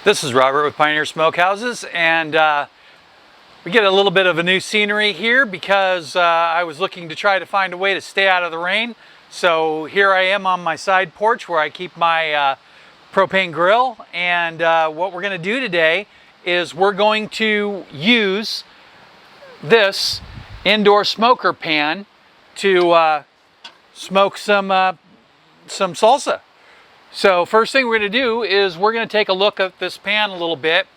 This is Robert with Pioneer Smokehouses, and we get a little bit of a new scenery here because I was looking to try to find a way to stay out of the rain. So here I am on my side porch where I keep my propane grill, and what we're going to do today is we're going to use this indoor smoker pan to smoke some salsa. So first thing we're going to do is we're going to take a look at this pan a little bit,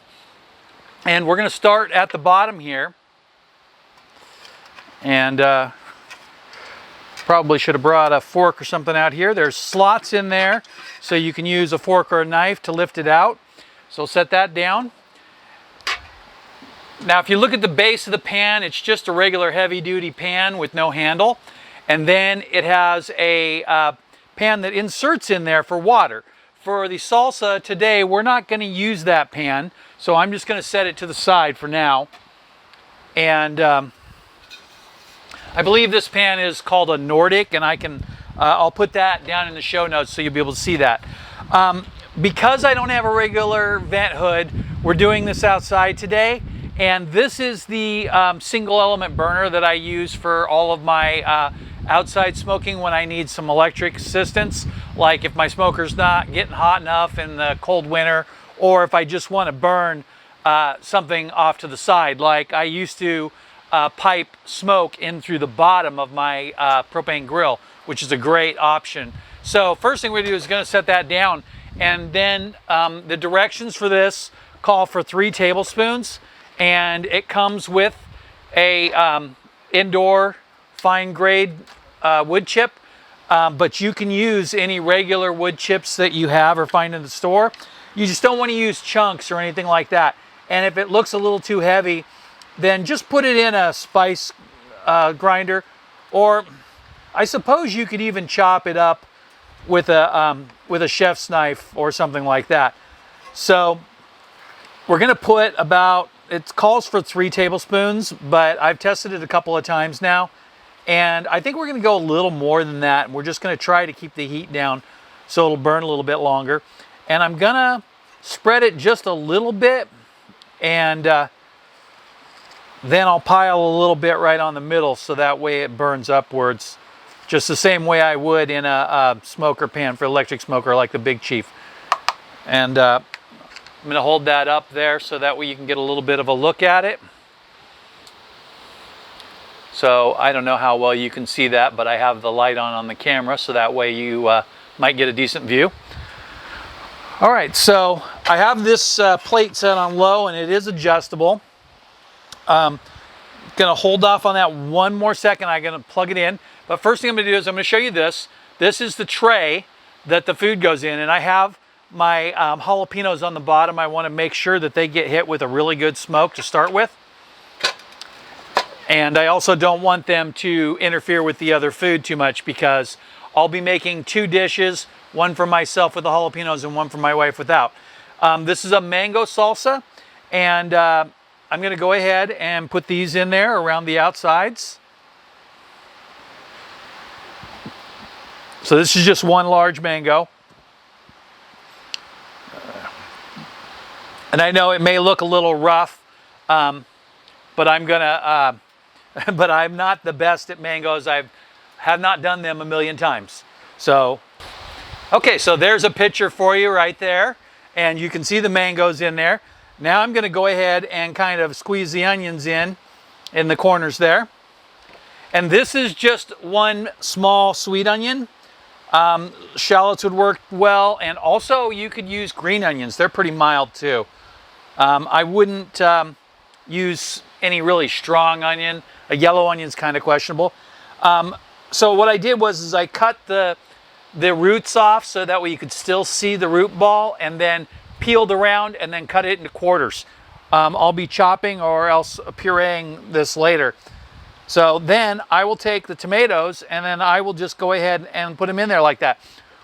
and we're going to start at the bottom here. And probably should have brought a fork or something out here. There's slots in there so you can use a fork or a knife to lift it out. So set that down. Now if you look at the base of the pan, it's just a regular heavy-duty pan with no handle, and then it has a pan that inserts in there for water. For the salsa today, we're not going to use that pan, so I'm just going to set it to the side for now. And I believe this pan is called a Nordic, and I'll put that down in the show notes so you'll be able to see that. Because I don't have a regular vent hood, we're doing this outside today, and this is the single element burner that I use for all of my outside smoking when I need some electric assistance, like if my smoker's not getting hot enough in the cold winter, or if I just want to burn something off to the side. Like I used to pipe smoke in through the bottom of my propane grill, which is a great option. So first thing we're gonna do is gonna set that down, and then the directions for this call for 3 tablespoons, and it comes with a indoor fine grade wood chip, but you can use any regular wood chips that you have or find in the store. You just don't want to use chunks or anything like that. And if it looks a little too heavy, then just put it in a spice grinder, or I suppose you could even chop it up with a chef's knife or something like that. So we're going to put about, it calls for 3 tablespoons, but I've tested it a couple of times now, and I think we're going to go a little more than that. And we're just going to try to keep the heat down so it'll burn a little bit longer. And I'm going to spread it just a little bit, and then I'll pile a little bit right on the middle so that way it burns upwards, just the same way I would in a smoker pan for electric smoker like the Big Chief. And I'm going to hold that up there so that way you can get a little bit of a look at it. So I don't know how well you can see that, but I have the light on the camera so that way you might get a decent view. All right, so I have this plate set on low, and it is adjustable. Gonna hold off on that one more second. I'm gonna plug it in, but first thing I'm gonna do is I'm gonna show you this. This is the tray that the food goes in, and I have my jalapenos on the bottom. I want to make sure that they get hit with a really good smoke to start with. And I also don't want them to interfere with the other food too much, because I'll be making 2 dishes, one for myself with the jalapenos and one for my wife without. This is a mango salsa, and I'm going to go ahead and put these in there around the outsides. So this is just 1 large mango. And I know it may look a little rough, but I'm gonna but I'm not the best at mangoes. I have not done them a million times. So, okay, so there's a picture for you right there, and you can see the mangoes in there. Now I'm going to go ahead and kind of squeeze the onions in the corners there. And this is just 1 small sweet onion. Shallots would work well, and also you could use green onions. They're pretty mild too. I wouldn't use any really strong onion. A yellow onion's kind of questionable. So what I did was I cut the roots off so that way you could still see the root ball, and then peeled around and then cut it into quarters. I'll be chopping or else pureeing this later. So then I will take the tomatoes, and then I will just go ahead and put them in there like that.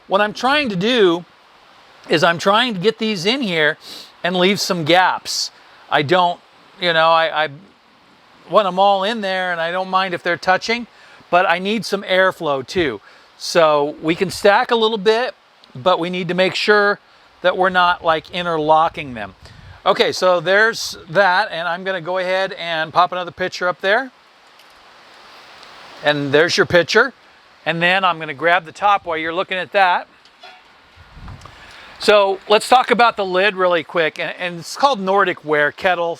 What I'm trying to do is I'm trying to get these in here and leave some gaps. I don't, you know, I want them all in there, and I don't mind if they're touching, but I need some airflow too. So we can stack a little bit, but we need to make sure that we're not like interlocking them. Okay, so there's that, and I'm gonna go ahead and pop another picture up there. And there's your picture. And then I'm gonna grab the top while you're looking at that. So let's talk about the lid really quick, and it's called NordicWare Kettle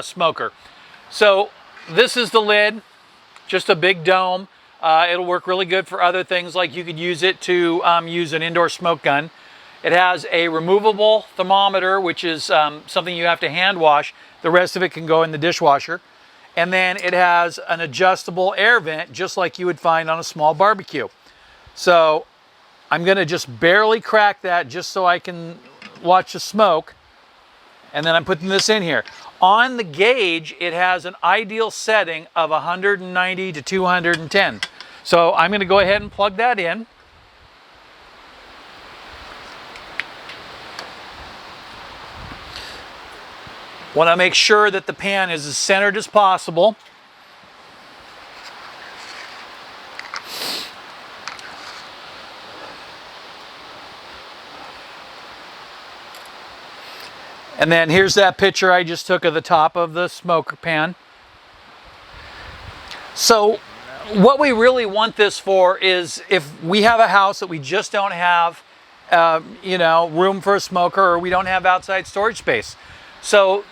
Smoker. So this is the lid, just a big dome. It'll work really good for other things, like you could use it to use an indoor smoke gun. It has a removable thermometer, which is something you have to hand wash. The rest of it can go in the dishwasher. And then it has an adjustable air vent, just like you would find on a small barbecue. So I'm gonna just barely crack that just so I can watch the smoke. And then I'm putting this in here. On the gauge, it has an ideal setting of 190 to 210. So I'm gonna go ahead and plug that in. Want to make sure that the pan is as centered as possible. And then here's that picture I just took of the top of the smoker pan. So what we really want this for is if we have a house that we just don't have room for a smoker, or we don't have outside storage space. So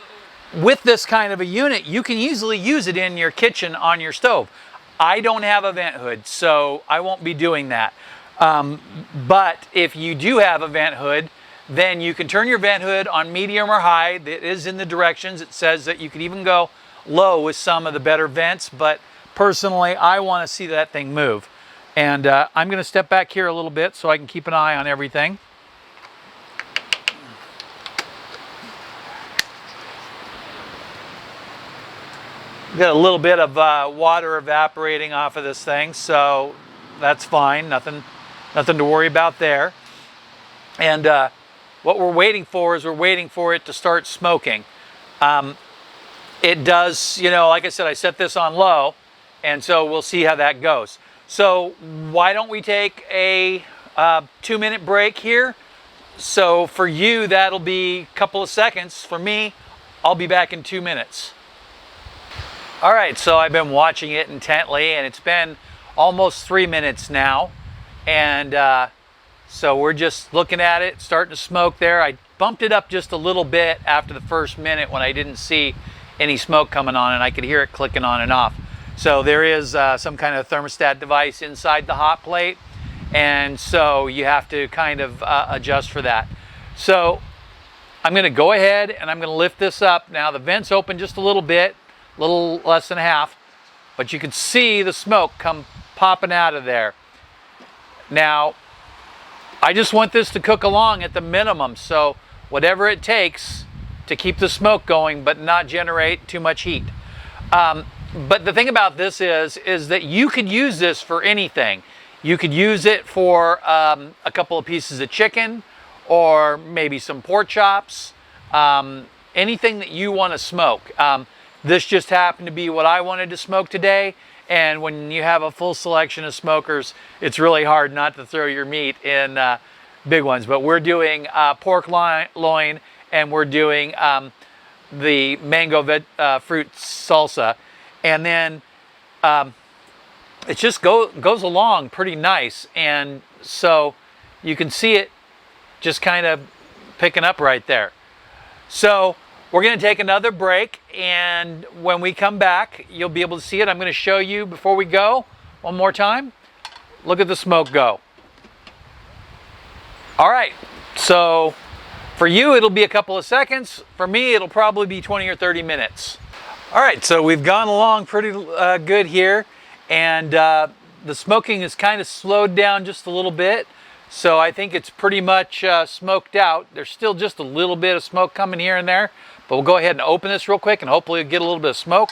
with this kind of a unit, you can easily use it in your kitchen on your stove. I don't have a vent hood, so I won't be doing that. But if you do have a vent hood, then you can turn your vent hood on medium or high. It is in the directions. It says that you can even go low with some of the better vents, but personally, I want to see that thing move. And I'm going to step back here a little bit so I can keep an eye on everything. Got a little bit of water evaporating off of this thing, so that's fine. Nothing to worry about there. And what we're waiting for is we're waiting for it to start smoking. It does, like I said, I set this on low, and so we'll see how that goes. So why don't we take a 2-minute break here? So for you, that'll be a couple of seconds. For me, I'll be back in 2 minutes. All right, so I've been watching it intently, and it's been almost 3 minutes now. And so we're just looking at it, starting to smoke there. I bumped it up just a little bit after the first minute when I didn't see any smoke coming on, and I could hear it clicking on and off. So there is some kind of thermostat device inside the hot plate, and so you have to kind of adjust for that. So I'm gonna go ahead and I'm gonna lift this up. Now the vent's open just a little bit, a little less than half, but you can see the smoke come popping out of there. Now, I just want this to cook along at the minimum, so whatever it takes to keep the smoke going but not generate too much heat. But the thing about this is that you could use this for anything. You could use it for a couple of pieces of chicken, or maybe some pork chops, anything that you want to smoke. This just happened to be what I wanted to smoke today, and when you have a full selection of smokers, it's really hard not to throw your meat in big ones. But we're doing pork loin, and we're doing the mango fruit salsa, and then it just goes along pretty nice. And so you can see it just kind of picking up right there. So we're going to take another break, and when we come back, you'll be able to see it. I'm going to show you before we go one more time. Look at the smoke go. All right, so for you, it'll be a couple of seconds. For me, it'll probably be 20 or 30 minutes. All right, so we've gone along pretty good here, and the smoking is kind of slowed down just a little bit. So I think it's pretty much smoked out. There's still just a little bit of smoke coming here and there, but we'll go ahead and open this real quick and hopefully get a little bit of smoke.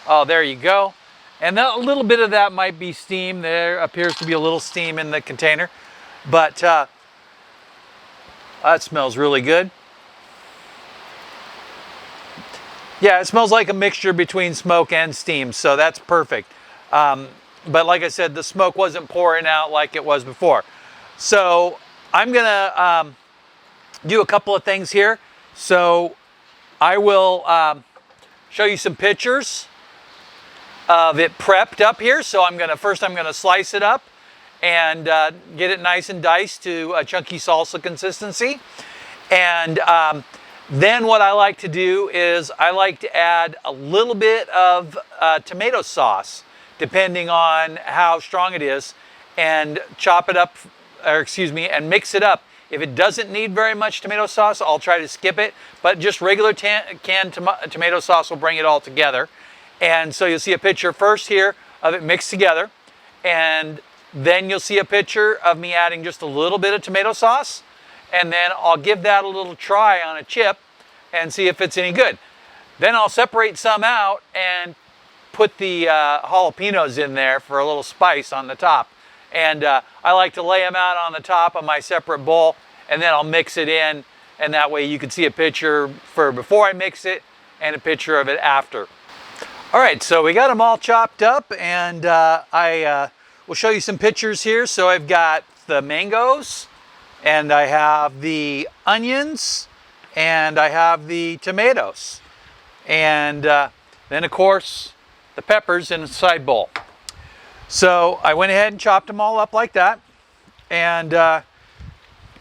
Oh, there you go. And a little bit of that might be steam. There appears to be a little steam in the container, but that smells really good. Yeah, it smells like a mixture between smoke and steam, so that's perfect. But like I said, the smoke wasn't pouring out like it was before. So I'm gonna do a couple of things here. So I will show you some pictures of it prepped up here. So first I'm gonna slice it up and get it nice and diced to a chunky salsa consistency. And then what I like to do is I like to add a little bit of tomato sauce, depending on how strong it is, and chop it up, or excuse me, and mix it up. If it doesn't need very much tomato sauce, I'll try to skip it, but just regular canned tomato sauce will bring it all together. And so you'll see a picture first here of it mixed together, and then you'll see a picture of me adding just a little bit of tomato sauce, and then I'll give that a little try on a chip and see if it's any good. Then I'll separate some out and put the jalapenos in there for a little spice on the top. And I like to lay them out on the top of my separate bowl, and then I'll mix it in, and that way you can see a picture for before I mix it and a picture of it after. All right, so we got them all chopped up, and I will show you some pictures here. So I've got the mangoes, and I have the onions, and I have the tomatoes, and then of course the peppers in a side bowl. So I went ahead and chopped them all up like that, and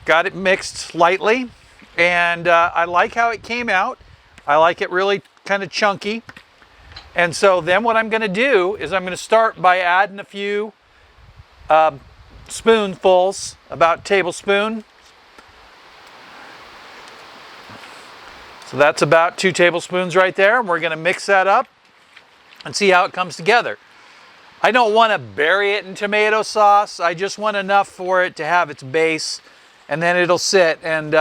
got it mixed lightly, and I like how it came out. I like it really kind of chunky. And so then what I'm going to do is I'm going to start by adding a few spoonfuls, about a tablespoon. So that's about 2 tablespoons right there. And we're going to mix that up and see how it comes together. I don't want to bury it in tomato sauce. I just want enough for it to have its base, and then it'll sit and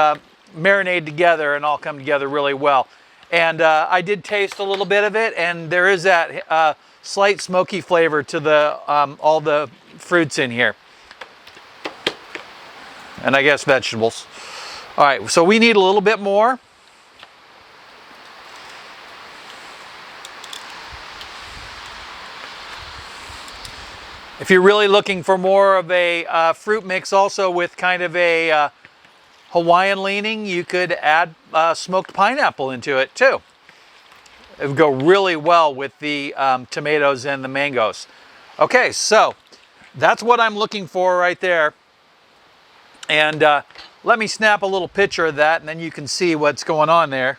marinate together and all come together really well. And I did taste a little bit of it, and there is that slight smoky flavor to the all the fruits in here, and I guess vegetables. All right, so we need a little bit more. If you're really looking for more of a fruit mix also with kind of a Hawaiian leaning, you could add smoked pineapple into it too. It would go really well with the tomatoes and the mangoes. Okay, so that's what I'm looking for right there. And let me snap a little picture of that, and then you can see what's going on there.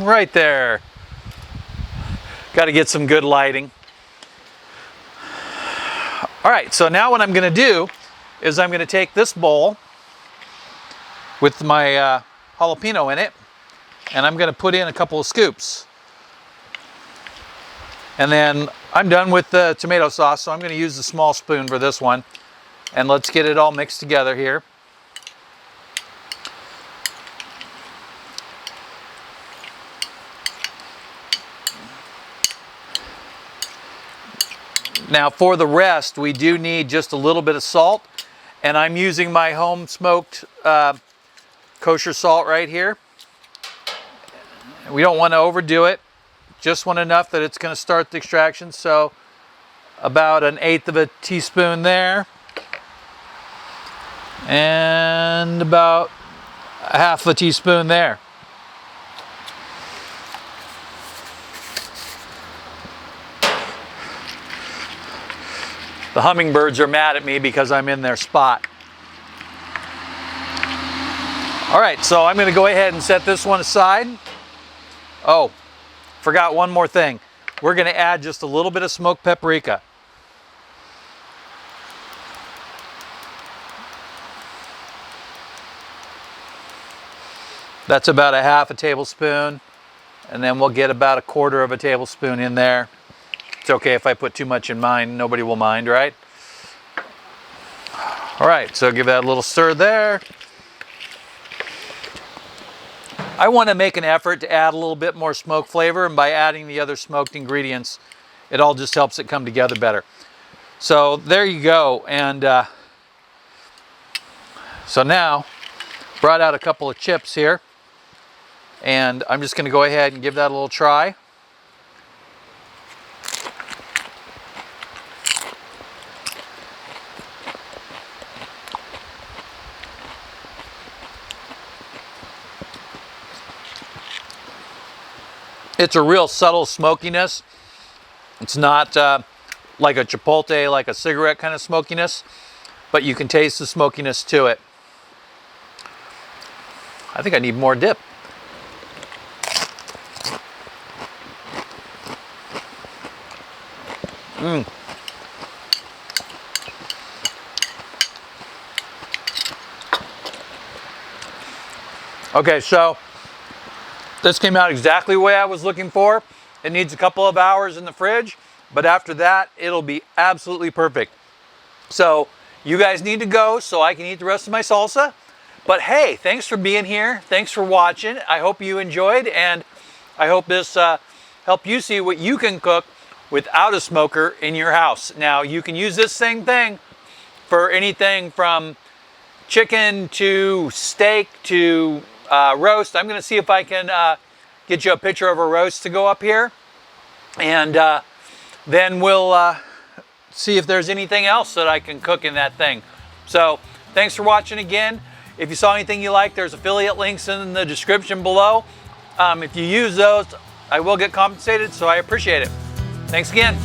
Right there. Got to get some good lighting. All right, so now what I'm going to do is I'm going to take this bowl with my jalapeno in it, and I'm going to put in a couple of scoops. And then I'm done with the tomato sauce, so I'm going to use the small spoon for this one. And let's get it all mixed together here. Now for the rest, we do need just a little bit of salt, and I'm using my home smoked kosher salt right here. We don't want to overdo it, just want enough that it's going to start the extraction. So about 1/8 of a teaspoon there, and about 1/2 a teaspoon there. The hummingbirds are mad at me because I'm in their spot. All right, so I'm going to go ahead and set this one aside. Oh, forgot one more thing. We're going to add just a little bit of smoked paprika. That's about 1/2 a tablespoon, and then we'll get about 1/4 of a tablespoon in there. It's okay if I put too much in mine, nobody will mind, right? All right, so give that a little stir there. I want to make an effort to add a little bit more smoke flavor, and by adding the other smoked ingredients, it all just helps it come together better. So there you go. And so now, brought out a couple of chips here, and I'm just going to go ahead and give that a little try. It's a real subtle smokiness. It's not like a chipotle, like a cigarette kind of smokiness, but you can taste the smokiness to it. I think I need more dip. Okay, so this came out exactly the way I was looking for. It needs a couple of hours in the fridge, but after that, it'll be absolutely perfect. So you guys need to go so I can eat the rest of my salsa. But hey, thanks for being here. Thanks for watching. I hope you enjoyed, and I hope this helped you see what you can cook without a smoker in your house. Now, you can use this same thing for anything from chicken to steak to roast. I'm gonna see if I can get you a picture of a roast to go up here, and then we'll see if there's anything else that I can cook in that thing. So thanks for watching again. If you saw anything you like, there's affiliate links in the description below. If you use those, I will get compensated, so I appreciate it. Thanks again.